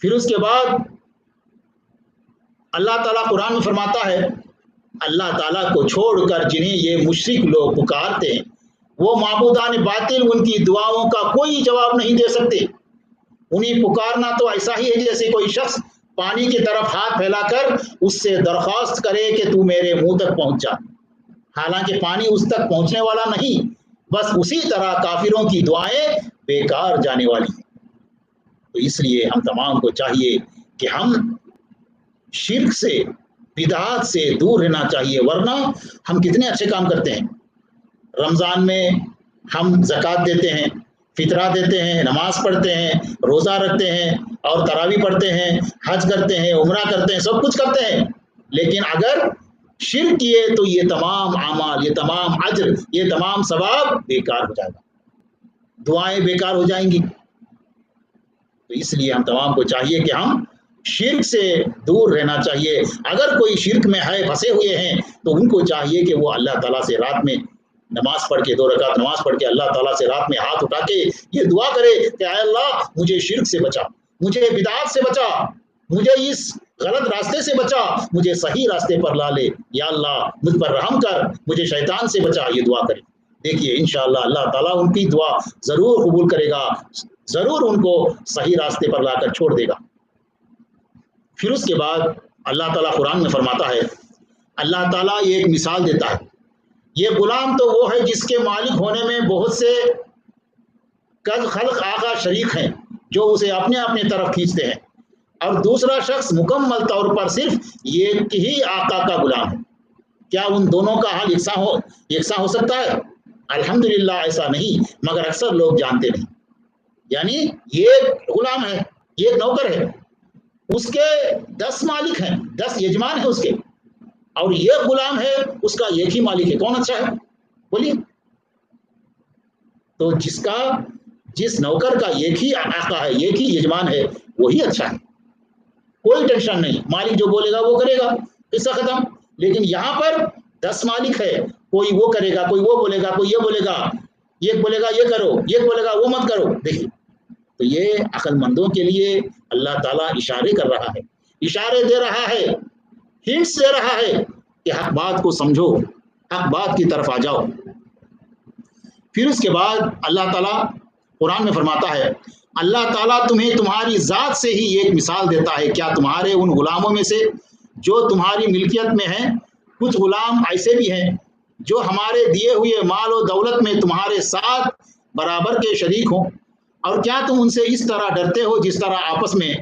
پھر اس کے بعد اللہ تعالیٰ قرآن میں فرماتا ہے اللہ تعالیٰ کو چھوڑ کر جنہیں یہ مشرک لوگ پکارتے ہیں وہ معبودان باطل ان کی دعاؤں کا کوئی جواب نہیں دے سکتے۔ انہیں پکارنا تو ایسا ہی ہے جیسے کوئی شخص پانی کی طرف ہاتھ پھیلا کر اس سے درخواست کرے کہ تو میرے منہ تک پہنچ جا، حالانکہ پانی اس تک پہنچنے والا نہیں۔ بس اسی طرح کافروں کی دعائیں بیکار جانے والی ہیں۔ تو اس لیے ہم تمام کو چاہیے کہ ہم شرک سے بدعات سے دور رہنا چاہیے، ورنہ ہم کتنے اچھے کام کرتے ہیں۔ رمضان میں ہم زکوٰۃ دیتے ہیں، فطرہ دیتے ہیں، نماز پڑھتے ہیں، روزہ رکھتے ہیں اور تراویح پڑھتے ہیں، حج کرتے ہیں، عمرہ کرتے ہیں، سب کچھ کرتے ہیں، لیکن اگر شرک کیے تو یہ تمام اعمال، یہ تمام اجر، یہ تمام ثواب بیکار ہو جائے گا، دعائیں بیکار ہو جائیں گی۔ تو اس لیے ہم تمام کو چاہیے کہ ہم شرک سے دور رہنا چاہیے۔ اگر کوئی شرک میں ہے، پھنسے ہوئے ہیں، تو ان کو چاہیے کہ وہ اللہ تعالیٰ سے رات میں نماز پڑھ کے 2 رکعت نماز پڑھ کے اللہ تعالیٰ سے رات میں ہاتھ اٹھا کے یہ دعا کرے کہ اے اللہ مجھے شرک سے بچا، مجھے بدعات سے بچا، مجھے اس غلط راستے سے بچا، مجھے صحیح راستے پر لا لے، یا اللہ مجھ پر رحم کر، مجھے شیطان سے بچا، یہ دعا کرے۔ دیکھیے انشاءاللہ اللہ تعالیٰ ان کی دعا ضرور قبول کرے گا، ضرور ان کو صحیح راستے پر لا کر چھوڑ دے گا۔ پھر اس کے بعد اللہ تعالیٰ قرآن میں فرماتا ہے، اللہ تعالیٰ یہ ایک مثال دیتا ہے، یہ غلام تو وہ ہے جس کے مالک ہونے میں بہت سے خلق آقا شریک ہیں جو اسے اپنے اپنے طرف کھینچتے ہیں، اور دوسرا شخص مکمل طور پر صرف ایک ہی آقا کا غلام ہے۔ کیا ان دونوں کا حال یکساں ہو سکتا ہے؟ الحمدللہ ایسا نہیں، مگر اکثر لوگ جانتے نہیں۔ یعنی یہ غلام ہے، یہ نوکر ہے، اس کے 10 مالک ہیں، 10 یجمان ہیں اس کے، اور یہ غلام ہے اس کا ایک ہی مالک ہے۔ کون اچھا ہے بولیے؟ تو جس نوکر کا ایک ہی آقا ہے، ایک ہی یجمان ہے، وہی اچھا ہے، کوئی ٹینشن نہیں، مالک جو بولے گا وہ کرے گا، قصہ ختم۔ لیکن یہاں پر 10 مالک ہے، کوئی وہ کرے گا، کوئی وہ بولے گا، کوئی یہ بولے گا، ایک بولے گا یہ کرو، ایک بولے گا وہ مت کرو۔ دیکھیے تو یہ عقل مندوں کے لیے اللہ تعالیٰ اشارے کر رہا ہے، اشارے دے رہا ہے، ہنٹس دے رہا ہے کہ حق بات کو سمجھو، حق بات کی طرف آ جاؤ۔ پھر اس کے بعد اللہ تعالیٰ قرآن میں فرماتا ہے، اللہ تعالیٰ تمہیں تمہاری ذات سے ہی ایک مثال دیتا ہے، کیا تمہارے ان غلاموں میں سے جو تمہاری ملکیت میں ہیں کچھ غلام ایسے بھی ہیں جو ہمارے دیے ہوئے مال و دولت میں تمہارے ساتھ برابر کے شریک ہوں، اور کیا تم ان سے اس طرح ڈرتے ہو جس طرح آپس میں